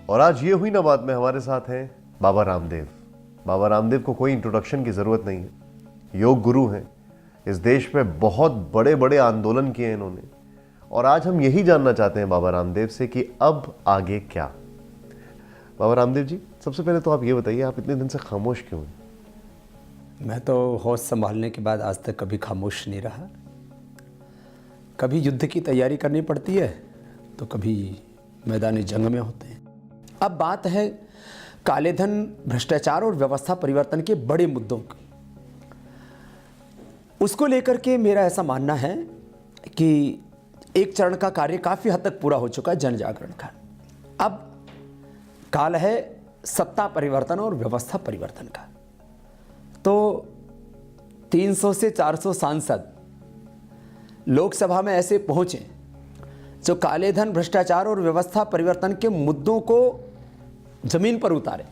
और आज ये हुई ना बात में हमारे साथ हैं बाबा रामदेव। बाबा रामदेव को कोई इंट्रोडक्शन की ज़रूरत नहीं है, योग गुरु हैं। इस देश में बहुत बड़े बड़े आंदोलन किए हैं इन्होंने, और आज हम यही जानना चाहते हैं बाबा रामदेव से कि अब आगे क्या। बाबा रामदेव जी, सबसे पहले तो आप ये बताइए, आप इतने दिन से खामोश क्यों हैं? मैं तो होश संभालने के बाद आज तक कभी खामोश नहीं रहा। कभी युद्ध की तैयारी करनी पड़ती है तो कभी मैदानी जंग में होते हैं। अब बात है काले धन, भ्रष्टाचार और व्यवस्था परिवर्तन के बड़े मुद्दों की। उसको लेकर के मेरा ऐसा मानना है कि एक चरण का कार्य काफ़ी हद तक पूरा हो चुका है, जन जागरण का। अब काल है सत्ता परिवर्तन और व्यवस्था परिवर्तन का। तो 300 से 400 सांसद लोकसभा में ऐसे पहुंचे जो काले धन, भ्रष्टाचार और व्यवस्था परिवर्तन के मुद्दों को जमीन पर उतारे।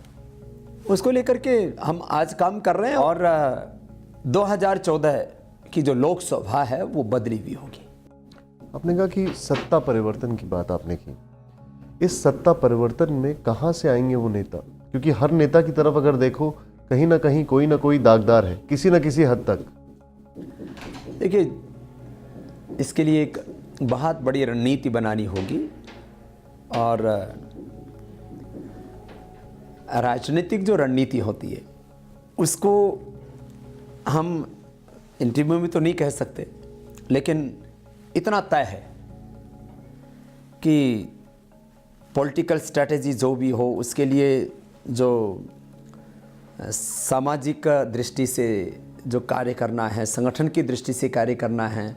उसको लेकर के हम आज काम कर रहे हैं और 2014 की जो लोकसभा है वो बदली हुई होगी। आपने कहा कि सत्ता परिवर्तन की बात आपने की। इस सत्ता परिवर्तन में कहां से आएंगे वो नेता? क्योंकि हर नेता की तरफ अगर देखो, कहीं ना कहीं कोई ना कोई दागदार है, किसी ना किसी हद तक। देखिए, इसके लिए एक बहुत बड़ी रणनीति बनानी होगी और राजनीतिक जो रणनीति होती है उसको हम इंटरव्यू में तो नहीं कह सकते, लेकिन इतना तय है कि पॉलिटिकल स्ट्रैटेजी जो भी हो, उसके लिए जो सामाजिक दृष्टि से जो कार्य करना है, संगठन की दृष्टि से कार्य करना है,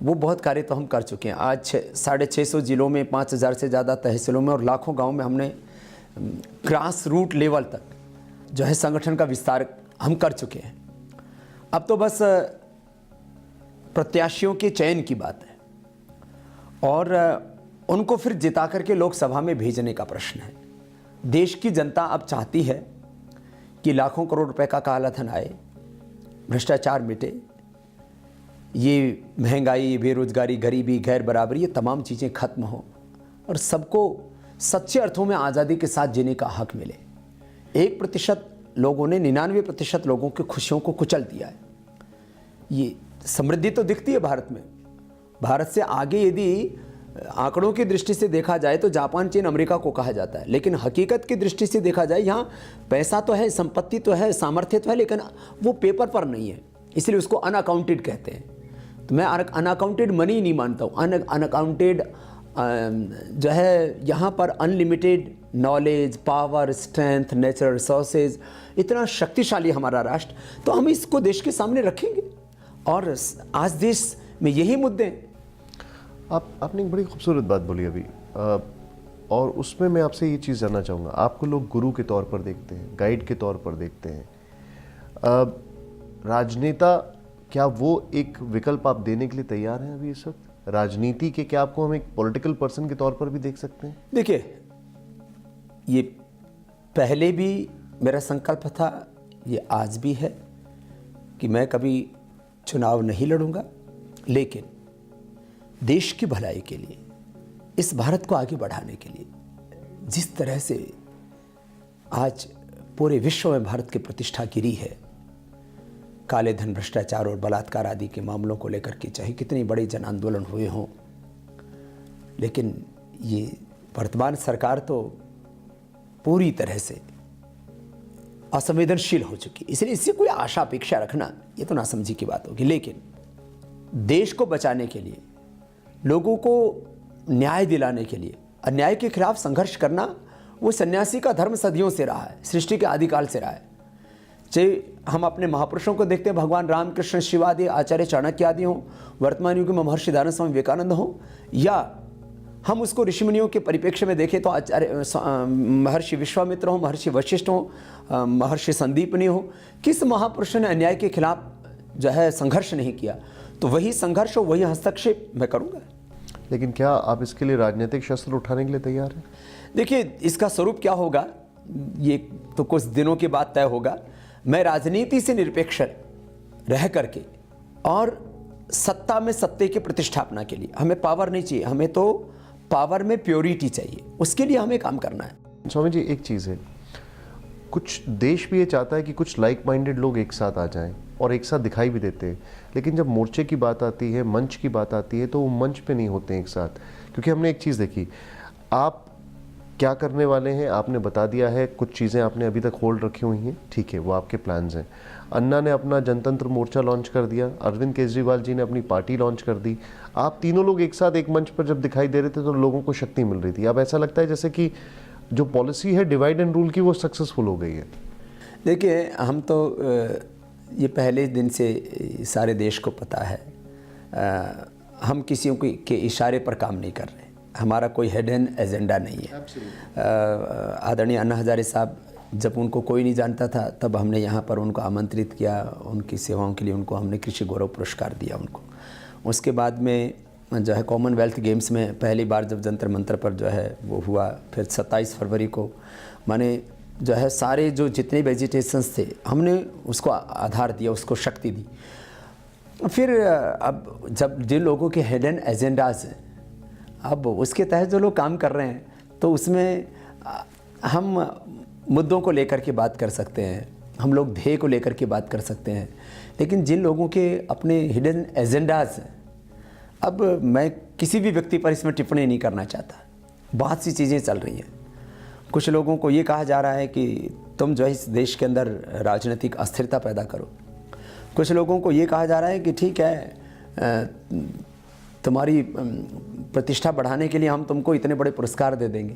वो बहुत कार्य तो हम कर चुके हैं। आज 650 जिलों में 5000 से ज़्यादा तहसीलों में और लाखों गांव में हमने ग्रास रूट लेवल तक जो है संगठन का विस्तार हम कर चुके हैं। अब तो बस प्रत्याशियों के चयन की बात है और उनको फिर जिता करके लोकसभा में भेजने का प्रश्न है। देश की जनता अब चाहती है कि लाखों करोड़ रुपए का काला धन आए, भ्रष्टाचार मिटे, ये महंगाई, बेरोजगारी, गरीबी, गैर बराबरी, ये तमाम चीज़ें खत्म हो और सबको सच्चे अर्थों में आज़ादी के साथ जीने का हक मिले। 1% लोगों ने 99% लोगों की खुशियों को कुचल दिया है। ये समृद्धि तो दिखती है भारत में। भारत से आगे यदि आंकड़ों की दृष्टि से देखा जाए तो जापान, चीन, अमेरिका को कहा जाता है, लेकिन हकीकत की दृष्टि से देखा जाए यहाँ पैसा तो है, संपत्ति तो है, सामर्थ्य तो है, लेकिन वो पेपर पर नहीं है, इसलिए उसको अनअकाउंटेड कहते हैं। तो मैं अनअकाउंटेड मनी नहीं मानता हूँ। अनअकाउंटेड जो है यहाँ पर unlimited knowledge, power, strength, natural resources, इतना शक्तिशाली हमारा राष्ट्र, तो हम इसको देश के सामने रखेंगे और आज देश में यही मुद्दे हैं। आपने एक बड़ी खूबसूरत बात बोली अभी, और उसमें मैं आपसे ये चीज़ जानना चाहूँगा। आपको लोग गुरु के तौर पर देखते हैं, गाइड के तौर पर देखते हैं। राजनेता, क्या वो एक विकल्प आप देने के लिए तैयार हैं अभी इस वक्त? राजनीति के क्या आपको हम एक पॉलिटिकल पर्सन के तौर पर भी देख सकते हैं? देखिए, ये पहले भी मेरा संकल्प था, ये आज भी है कि मैं कभी चुनाव नहीं लड़ूंगा, लेकिन देश की भलाई के लिए, इस भारत को आगे बढ़ाने के लिए, जिस तरह से आज पूरे विश्व में भारत की प्रतिष्ठा गिरी है, काले धन, भ्रष्टाचार और बलात्कार आदि के मामलों को लेकर के चाहे कितनी बड़ी जन आंदोलन हुए हों, लेकिन ये वर्तमान सरकार तो पूरी तरह से असंवेदनशील हो चुकी, इसलिए इससे कोई आशा अपेक्षा रखना ये तो नासमझी की बात होगी। लेकिन देश को बचाने के लिए, लोगों को न्याय दिलाने के लिए, अन्याय के खिलाफ संघर्ष करना वो सन्यासी का धर्म सदियों से रहा है, सृष्टि के आदिकाल से रहा है। चाहे हम अपने महापुरुषों को देखते हैं, भगवान रामकृष्ण, शिवादि, आचार्य चाणक्य आदि हों, वर्तमान युग में महर्षि दयानंद स्वामी विवेकानंद हों, या हम उसको ऋषिमुनियों के परिप्रेक्ष्य में देखें तो आचार्य महर्षि विश्वामित्र हों, महर्षि वशिष्ठ हों, महर्षि संदीपनी हो, किस महापुरुष ने अन्याय के खिलाफ जो है संघर्ष नहीं किया? तो वही संघर्ष और वही हस्तक्षेप मैं करूँगा। लेकिन क्या आप इसके लिए राजनीतिक शस्त्र उठाने के लिए तैयार हैं? देखिए, इसका स्वरूप क्या होगा ये तो कुछ दिनों के बाद तय होगा। मैं राजनीति से निरपेक्ष रह करके और सत्ता में सत्ते की प्रतिष्ठापना के लिए, हमें पावर नहीं चाहिए, हमें तो पावर में प्योरिटी चाहिए, उसके लिए हमें काम करना है। स्वामी जी एक चीज़ है, कुछ देश भी ये चाहता है कि कुछ लाइक माइंडेड लोग एक साथ आ जाएं और एक साथ दिखाई भी देते हैं, लेकिन जब मोर्चे की बात आती है, मंच की बात आती है, तो वो मंच पे नहीं होते हैं एक साथ। क्योंकि हमने एक चीज़ देखी, आप क्या करने वाले हैं आपने बता दिया है, कुछ चीज़ें आपने अभी तक होल्ड रखी हुई हैं, ठीक है, वो आपके प्लान्स हैं। अन्ना ने अपना जनतंत्र मोर्चा लॉन्च कर दिया, अरविंद केजरीवाल जी ने अपनी पार्टी लॉन्च कर दी। आप तीनों लोग एक साथ एक मंच पर जब दिखाई दे रहे थे तो लोगों को शक्ति मिल रही थी। अब ऐसा लगता है जैसे कि जो पॉलिसी है डिवाइड एंड रूल की, वो सक्सेसफुल हो गई है। देखिए, हम तो ये पहले दिन से सारे देश को पता है, हम किसी के इशारे पर काम नहीं कर रहे, हमारा कोई हिडन एजेंडा नहीं है। आदरणीय अन्ना हजारे साहब, जब उनको कोई नहीं जानता था तब हमने यहाँ पर उनको आमंत्रित किया, उनकी सेवाओं के लिए उनको हमने कृषि गौरव पुरस्कार दिया उनको। उसके बाद में जो है कॉमनवेल्थ गेम्स में पहली बार जब जंतर मंतर पर जो है वो हुआ, फिर 27 फरवरी को माने जो है सारे जो जितने वेजिटेशंस थे हमने उसको आधार दिया, उसको शक्ति दी। फिर अब जब जिन लोगों के हिडन एजेंडाज हैं, अब उसके तहत जो लोग काम कर रहे हैं, तो उसमें हम मुद्दों को लेकर के बात कर सकते हैं, हम लोग ध्येय को लेकर के बात कर सकते हैं, लेकिन जिन लोगों के अपने हिडन एजेंडाज हैं, अब मैं किसी भी व्यक्ति पर इसमें टिप्पणी नहीं करना चाहता। बहुत सी चीज़ें चल रही हैं। कुछ लोगों को ये कहा जा रहा है कि तुम जो है इस देश के अंदर राजनीतिक अस्थिरता पैदा करो। कुछ लोगों को ये कहा जा रहा है कि ठीक है, तुम्हारी प्रतिष्ठा बढ़ाने के लिए हम तुमको इतने बड़े पुरस्कार दे देंगे।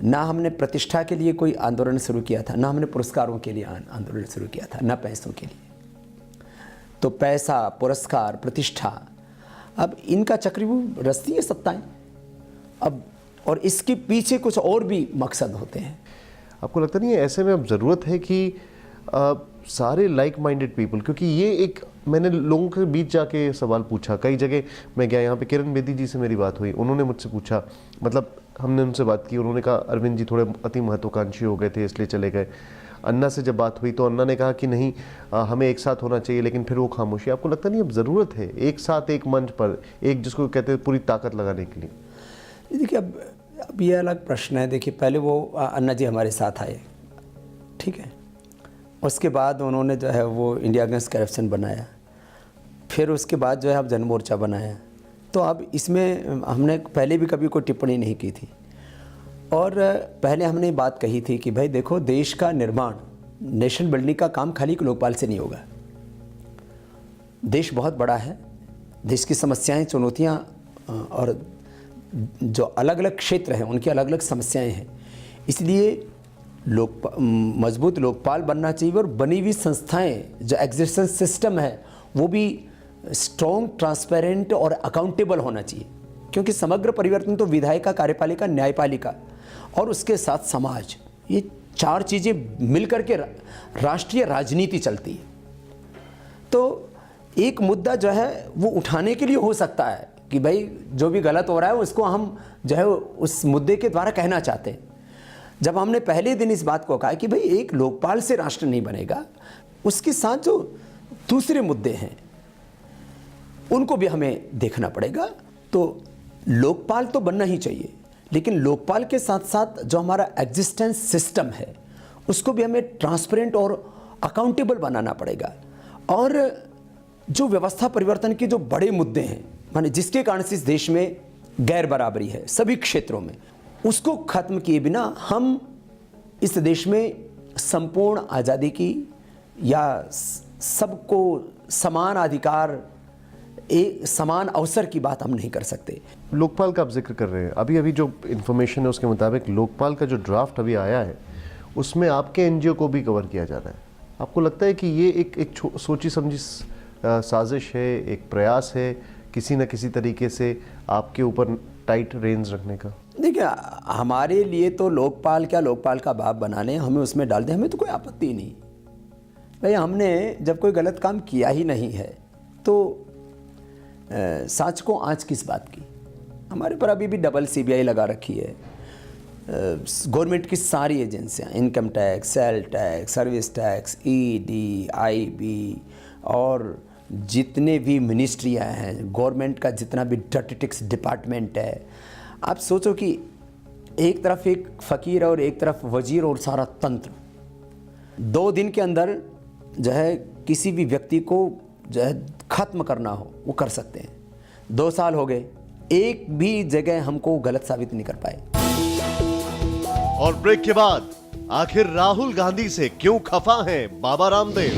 ना हमने प्रतिष्ठा के लिए कोई आंदोलन शुरू किया था, ना हमने पुरस्कारों के लिए आंदोलन शुरू किया था, ना पैसों के लिए। तो पैसा, पुरस्कार, प्रतिष्ठा, अब इनका चक्रव्यूह रचती है सत्ताएं। अब और इसके पीछे कुछ और भी मकसद होते हैं। आपको लगता नहीं है ऐसे में अब ज़रूरत है कि सारे लाइक माइंडेड पीपल, क्योंकि ये एक मैंने लोगों के बीच जाके सवाल पूछा, कई जगह मैं गया, यहाँ पे किरण बेदी जी से मेरी बात हुई, उन्होंने मुझसे पूछा, मतलब हमने उनसे बात की, उन्होंने कहा अरविंद जी थोड़े अति महत्वाकांक्षी हो गए थे इसलिए चले गए। अन्ना से जब बात हुई तो अन्ना ने कहा कि नहीं, हमें एक साथ होना चाहिए, लेकिन फिर वो खामोशी। आपको लगता नहीं अब ज़रूरत है एक साथ एक मंच पर, एक जिसको कहते हैं पूरी ताकत लगाने के लिए? देखिए, अब ये अलग प्रश्न है। देखिए, पहले वो अन्ना जी हमारे साथ आए, ठीक है, उसके बाद उन्होंने जो है वो इंडिया अगेंस्ट करप्शन बनाया, फिर उसके बाद जो है अब जन मोर्चा बनाया। तो अब इसमें हमने पहले भी कभी कोई टिप्पणी नहीं की थी, और पहले हमने बात कही थी कि भाई देखो, देश का निर्माण, नेशन बिल्डिंग का काम खाली लोकपाल से नहीं होगा। देश बहुत बड़ा है, देश की समस्याएं, चुनौतियां और जो अलग अलग क्षेत्र हैं उनकी अलग अलग समस्याएं हैं। इसलिए मजबूत लोकपाल बनना चाहिए, और बनी हुई संस्थाएं, जो एग्जिस्टिंग सिस्टम है वो भी स्ट्रॉन्ग, ट्रांसपेरेंट और अकाउंटेबल होना चाहिए। क्योंकि समग्र परिवर्तन तो विधायिका, कार्यपालिका, न्यायपालिका और उसके साथ समाज, ये चार चीज़ें मिलकर के राष्ट्रीय राजनीति चलती है। तो एक मुद्दा जो है वो उठाने के लिए हो सकता है कि भाई जो भी गलत हो रहा है उसको हम जो है उस मुद्दे के द्वारा कहना चाहते हैं। जब हमने पहले दिन इस बात को कहा कि भाई एक लोकपाल से राष्ट्र नहीं बनेगा, उसके साथ जो दूसरे मुद्दे हैं उनको भी हमें देखना पड़ेगा। तो लोकपाल तो बनना ही चाहिए, लेकिन लोकपाल के साथ साथ जो हमारा एग्जिस्टेंस सिस्टम है उसको भी हमें ट्रांसपेरेंट और अकाउंटेबल बनाना पड़ेगा। और जो व्यवस्था परिवर्तन के जो बड़े मुद्दे हैं, माने जिसके कारण से इस देश में गैर बराबरी है सभी क्षेत्रों में, उसको खत्म किए बिना हम इस देश में संपूर्ण आज़ादी की या सबको समान अधिकार, एक समान अवसर की बात हम नहीं कर सकते। लोकपाल का आप जिक्र कर रहे हैं, अभी अभी जो इन्फॉर्मेशन है उसके मुताबिक लोकपाल का जो ड्राफ्ट अभी आया है उसमें आपके एनजीओ को भी कवर किया जा रहा है। आपको लगता है कि ये एक सोची समझी साजिश है, एक प्रयास है किसी न किसी तरीके से आपके ऊपर टाइट रेंज रखने का? देखिए, हमारे लिए तो लोकपाल क्या, लोकपाल का बाप बना लें, हमें उसमें डाल दें, हमें तो कोई आपत्ति नहीं। भाई हमने जब कोई गलत काम किया ही नहीं है तो सांच को आँच किस बात की। हमारे पर अभी भी डबल सीबीआई लगा रखी है। गवर्नमेंट की सारी एजेंसियां, income tax, sale tax, service tax, ED, IB और जितने भी मिनिस्ट्रियां हैं, गवर्नमेंट का जितना भी स्टैटिस्टिक्स डिपार्टमेंट है, आप सोचो कि एक तरफ एक फ़कीर और एक तरफ वजीर और सारा तंत्र। 2 दिन के अंदर जो है किसी भी व्यक्ति को जो है ख़त्म करना हो वो कर सकते हैं। 2 साल हो गए, एक भी जगह हमको गलत साबित नहीं कर पाए। और ब्रेक के बाद आखिर राहुल गांधी से क्यों खफा हैं बाबा रामदेव?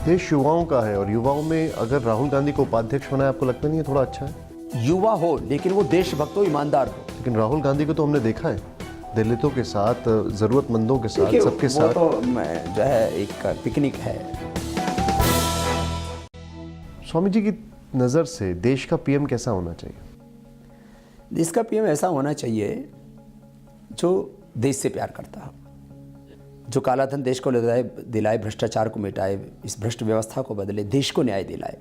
देश युवाओं का है और युवाओं में अगर राहुल गांधी को उपाध्यक्ष बनाए, आपको लगता नहीं है थोड़ा अच्छा है? युवा हो लेकिन वो देशभक्त हो, ईमानदार हो। लेकिन राहुल गांधी को तो हमने देखा है दलितों के साथ, जरूरतमंदों के साथ, सबके वो साथ तो जो है एक पिकनिक है। स्वामी जी की नज़र से देश का पीएम कैसा होना चाहिए? देश का पीएम ऐसा होना चाहिए जो देश से प्यार करता हो, जो काला धन देश को दिलाए, भ्रष्टाचार को मिटाए, इस भ्रष्ट व्यवस्था को बदले, देश को न्याय दिलाए,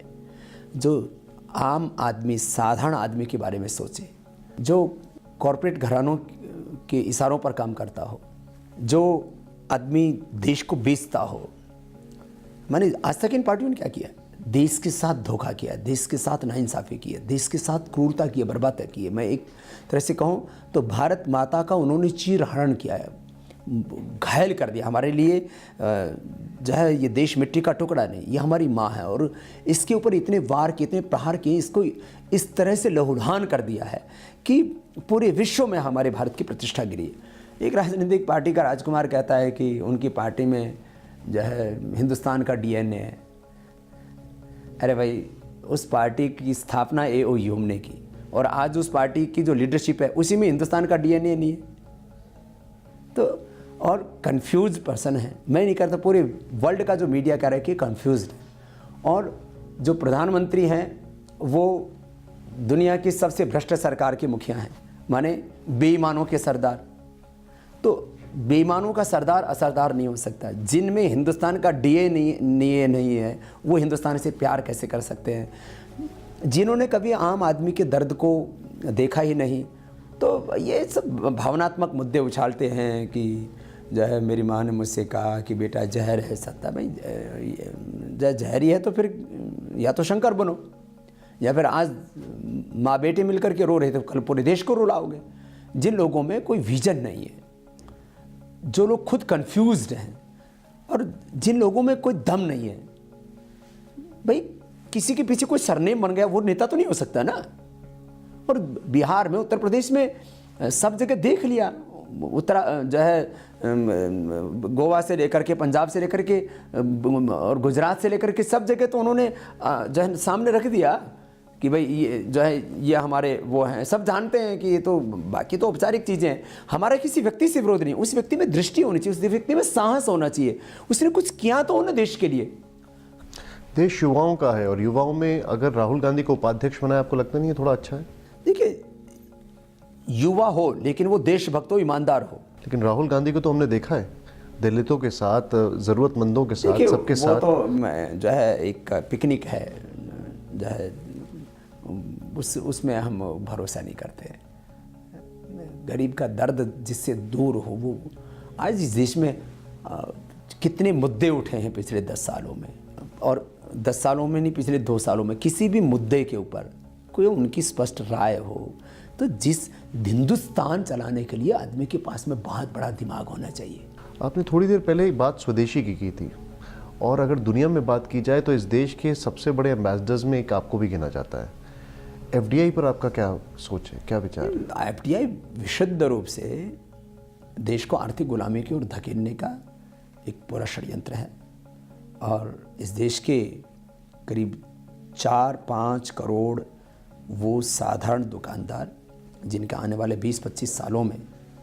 जो आम आदमी, साधारण आदमी के बारे में सोचे, जो कॉरपोरेट घरानों के इशारों पर काम करता हो, जो आदमी देश को बेचता हो। मैंने आज तक इन पार्टियों ने क्या किया? देश के साथ धोखा किया, देश के साथ नाइंसाफ़ी की है, देश के साथ क्रूरता की है, बर्बादी की है। मैं एक तरह से कहूँ तो भारत माता का उन्होंने चीरहरण किया है, घायल कर दिया। हमारे लिए जो है ये देश मिट्टी का टुकड़ा नहीं, ये हमारी माँ है और इसके ऊपर इतने वार किए, इतने प्रहार किए, इसको इस तरह से लहूलुहान कर दिया है कि पूरे विश्व में हमारे भारत की प्रतिष्ठा गिरी है। एक राजनीतिक पार्टी का राजकुमार कहता है कि उनकी पार्टी में जो है हिंदुस्तान का डीएनए है। अरे भाई, उस पार्टी की स्थापना A.O. ह्यूम ने की और आज उस पार्टी की जो लीडरशिप है उसी में हिंदुस्तान का डीएनए नहीं है। तो और कंफ्यूज पर्सन है, मैं नहीं करता, पूरे वर्ल्ड का जो मीडिया कह रहा है कि कंफ्यूज है। और जो प्रधानमंत्री हैं वो दुनिया की सबसे भ्रष्ट सरकार के मुखिया हैं, माने बेईमानों के सरदार। तो बेईमानों का सरदार असरदार नहीं हो सकता। जिनमें हिंदुस्तान का डीएनए नहीं है वो हिंदुस्तान से प्यार कैसे कर सकते हैं? जिन्होंने कभी आम आदमी के दर्द को देखा ही नहीं, तो ये सब भावनात्मक मुद्दे उछालते हैं कि जो है मेरी माँ ने मुझसे कहा कि बेटा जहर है सत्ता। भाई जहर ही है तो फिर या तो शंकर बनो, या फिर आज माँ बेटे मिलकर के रो रहे थे, कल पूरे देश को रुलाओगे। जिन लोगों में कोई विजन नहीं है, जो लोग खुद कंफ्यूज्ड हैं, और जिन लोगों में कोई दम नहीं है, भाई किसी के पीछे कोई सरनेम बन गया वो नेता तो नहीं हो सकता ना। और बिहार में, उत्तर प्रदेश में सब जगह देख लिया, जो है गोवा से लेकर के, पंजाब से लेकर के और गुजरात से लेकर के सब जगह तो उन्होंने जो है सामने रख दिया कि भाई ये जो है ये हमारे वो हैं। सब जानते हैं कि ये तो बाकी तो औपचारिक चीज़ें हैं। हमारा किसी व्यक्ति से विरोध नहीं, उस व्यक्ति में दृष्टि होनी चाहिए, उस व्यक्ति में साहस होना चाहिए, उसने कुछ किया तो होना देश के लिए। देश युवाओं का है और युवाओं में अगर राहुल गांधी को उपाध्यक्ष बनाए, आपको लगता नहीं है थोड़ा अच्छा है? देखिए, युवा हो लेकिन वो देशभक्त हो, ईमानदार हो। लेकिन राहुल गांधी को तो हमने देखा है दलितों के साथ, जरूरतमंदों के साथ, सबके साथ। वो तो जो है एक पिकनिक है, जो है उसमें हम भरोसा नहीं करते। गरीब का दर्द जिससे दूर हो, वो आज इस देश में कितने मुद्दे उठे हैं पिछले 10 सालों में, और 10 सालों में नहीं, पिछले 2 सालों में किसी भी मुद्दे के ऊपर कोई उनकी स्पष्ट राय हो, तो जिस हिंदुस्तान चलाने के लिए आदमी के पास में बहुत बड़ा दिमाग होना चाहिए। आपने थोड़ी देर पहले एक बात स्वदेशी की थी, और अगर दुनिया में बात की जाए तो इस देश के सबसे बड़े एम्बेसडर्स में एक आपको भी गिना जाता है। एफडीआई पर आपका क्या सोच है, क्या विचार है? एफडीआई विशुद्ध रूप से देश को आर्थिक गुलामी की ओर धकेलने का एक पूरा षड्यंत्र है, और इस देश के करीब 4-5 करोड़ वो साधारण दुकानदार जिनका आने वाले 20-25 सालों में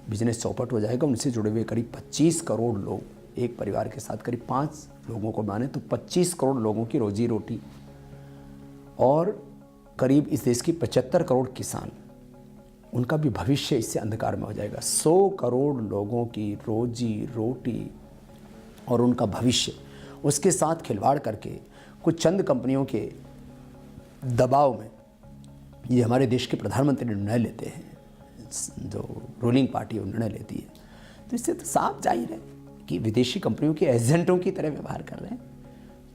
बिजनेस चौपट हो जाएगा, उनसे जुड़े हुए करीब 25 करोड़ लोग, एक परिवार के साथ करीब 5 लोगों को माने तो 25 करोड़ लोगों की रोजी रोटी, और करीब इस देश की 75 करोड़ किसान, उनका भी भविष्य इससे अंधकार में हो जाएगा। 100 करोड़ लोगों की रोजी रोटी और उनका भविष्य, उसके साथ खिलवाड़ करके कुछ चंद कंपनियों के दबाव में ये हमारे देश के प्रधानमंत्री निर्णय लेते हैं, जो रूलिंग पार्टी वो निर्णय लेती है, तो इससे तो साफ जाहिर है कि विदेशी कंपनियों के एजेंटों की तरह व्यवहार कर रहे हैं।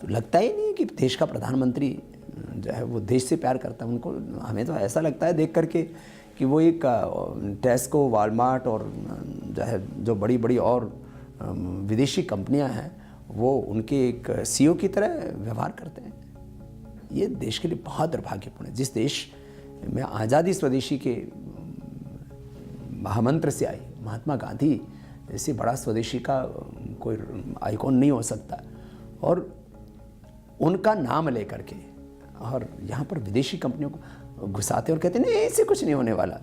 तो लगता ही नहीं कि देश का प्रधानमंत्री जो है वो देश से प्यार करता है। उनको, हमें तो ऐसा लगता है देख करके कि वो एक टेस्को, वालमार्ट और जो बड़ी बड़ी और विदेशी कंपनियां हैं वो उनके एक सीईओ की तरह व्यवहार करते हैं। ये देश के लिए बहुत दुर्भाग्यपूर्ण है। जिस देश में आज़ादी स्वदेशी के महामंत्र से आई, महात्मा गांधी जैसे बड़ा स्वदेशी का कोई आइकॉन नहीं हो सकता, और उनका नाम लेकर के और यहाँ पर विदेशी कंपनियों को घुसाते और कहते नहीं इससे कुछ नहीं होने वाला।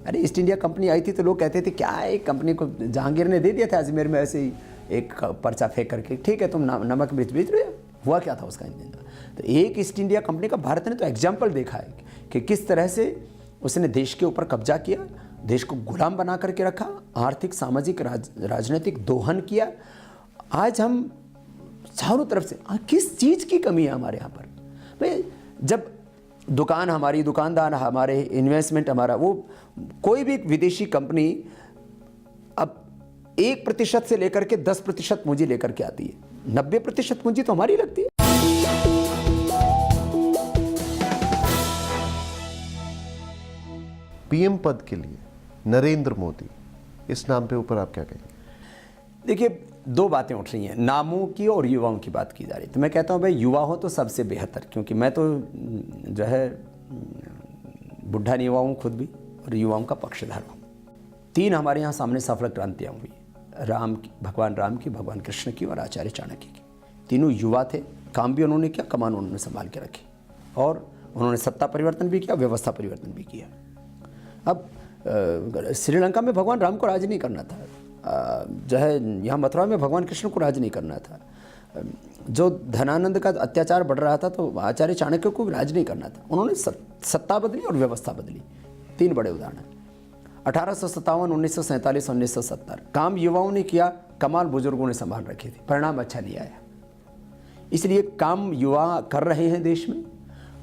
अरे ईस्ट इंडिया कंपनी आई थी तो लोग कहते थे क्या है, एक कंपनी को जहांगीर ने दे दिया था अजमेर में ऐसे ही एक पर्चा फेंक करके, ठीक है तुम नमक मिर्च बेच रहे हो। हुआ क्या था उसका इंजन? तो एक ईस्ट इंडिया कंपनी का भारत ने तो एग्जाम्पल देखा है कि किस तरह से उसने देश के ऊपर कब्जा किया, देश को गुलाम बना करके रखा, आर्थिक, सामाजिक, राजनीतिक दोहन किया। आज हम चारों तरफ से किस चीज़ की कमी है हमारे यहाँ पर? भाई जब दुकान हमारी, दुकानदार हमारे, इन्वेस्टमेंट हमारा, वो कोई भी विदेशी कंपनी अब 1% से लेकर के 10% पूंजी लेकर के आती है, 90% पूंजी तो हमारी लगती है। पीएम पद के लिए नरेंद्र मोदी, इस नाम पे ऊपर आप क्या कहेंगे? देखिए, दो बातें उठ रही हैं, नामों की और युवाओं की बात की जा रही है। तो मैं कहता हूँ भाई युवा हो तो सबसे बेहतर, क्योंकि मैं तो जो है बुढ़ा नहीं हुआ हूँ खुद भी, और युवाओं का पक्षधर हूँ। 3 हमारे यहाँ सामने सफल क्रांतियाँ हुई, भगवान राम की, भगवान कृष्ण की और आचार्य चाणक्य की। तीनों युवा थे, काम भी उन्होंने किया, कमान उन्होंने संभाल के रखी, और उन्होंने सत्ता परिवर्तन भी किया, व्यवस्था परिवर्तन भी किया। अब श्रीलंका में भगवान राम को राज नहीं करना था, जो है यहाँ मथुरा में भगवान कृष्ण को राज नहीं करना था, जो धनानंद का अत्याचार बढ़ रहा था तो आचार्य चाणक्य को राज नहीं करना था। उन्होंने सत्ता बदली और व्यवस्था बदली। 3 बड़े उदाहरण, 1857, 1947, 1970। काम युवाओं ने किया, कमाल बुजुर्गों ने संभाल रखी थी, परिणाम अच्छा नहीं आया। इसलिए काम युवा कर रहे हैं देश में,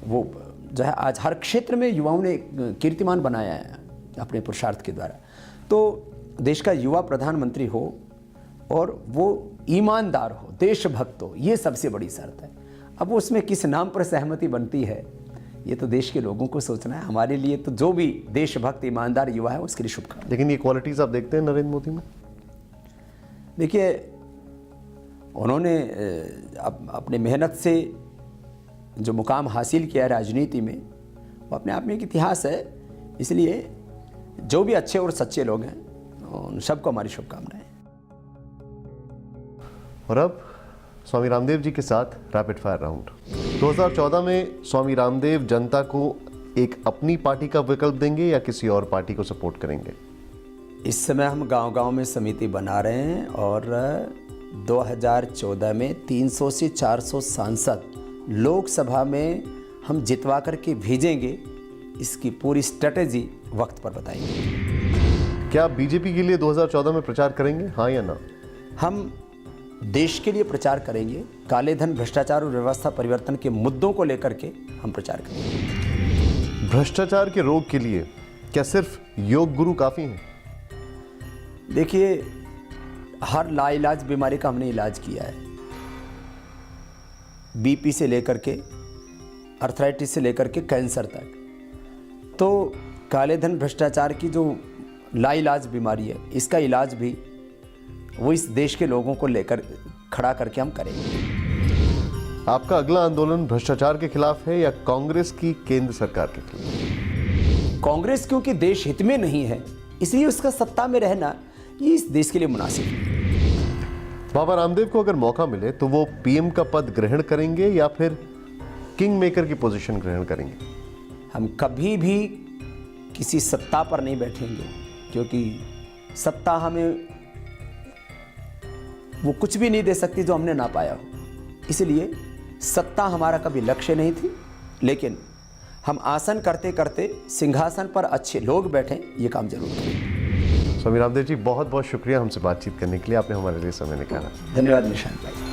वो जो है आज हर क्षेत्र में युवाओं ने कीर्तिमान बनाया है अपने पुरुषार्थ के द्वारा। तो देश का युवा प्रधानमंत्री हो और वो ईमानदार हो, देशभक्त हो, ये सबसे बड़ी शर्त है। अब उसमें किस नाम पर सहमति बनती है ये तो देश के लोगों को सोचना है। हमारे लिए तो जो भी देशभक्त ईमानदार युवा है उसके लिए शुभकामनाएं। लेकिन ये क्वालिटीज आप देखते हैं नरेंद्र मोदी में? देखिए, उन्होंने अपने मेहनत से जो मुकाम हासिल किया है राजनीति में, वो अपने आप में एक इतिहास है। इसलिए जो भी अच्छे और सच्चे लोग हैं उन सबको हमारी शुभकामनाएं। और अब स्वामी रामदेव जी के साथ रैपिड फायर राउंड। 2014 में स्वामी रामदेव जनता को एक अपनी पार्टी का विकल्प देंगे या किसी और पार्टी को सपोर्ट करेंगे? इस समय हम गांव-गांव में समिति बना रहे हैं और 2014 में 300 से 400 सांसद लोकसभा में हम जितवा करके भेजेंगे। इसकी पूरी स्ट्रेटेजी वक्त पर बताएंगे। क्या आप बीजेपी के लिए 2014 में प्रचार करेंगे, हाँ या ना? हम देश के लिए प्रचार करेंगे। काले धन, भ्रष्टाचार और व्यवस्था परिवर्तन के मुद्दों को लेकर के हम प्रचार करेंगे। भ्रष्टाचार के रोग के लिए क्या सिर्फ योग गुरु काफी हैं? देखिए, हर लाइलाज बीमारी का हमने इलाज किया है। बीपी से लेकर के अर्थराइटिस से लेकर के कैंसर तक। तो काले धन, भ्रष्टाचार की जो लाइलाज बीमारी है, इसका इलाज भी वो इस देश के लोगों को लेकर खड़ा करके हम करेंगे। आपका अगला आंदोलन भ्रष्टाचार के खिलाफ है या कांग्रेस की केंद्र सरकार के खिलाफ? कांग्रेस क्योंकि देश हित में नहीं है, इसलिए उसका सत्ता में रहना ये इस देश के लिए मुनासिब है। बाबा रामदेव को अगर मौका मिले तो वो पीएम का पद ग्रहण करेंगे या फिर किंग मेकर की पोजीशन ग्रहण करेंगे? हम कभी भी किसी सत्ता पर नहीं बैठेंगे, क्योंकि सत्ता हमें वो कुछ भी नहीं दे सकती जो हमने ना पाया हो। इसलिए सत्ता हमारा कभी लक्ष्य नहीं थी, लेकिन हम आसन करते करते सिंहासन पर अच्छे लोग बैठें, ये काम जरूर करें। स्वामी रामदेव जी, बहुत बहुत शुक्रिया हमसे बातचीत करने के लिए, आपने हमारे लिए समय निकाला। धन्यवाद निशांत भाई।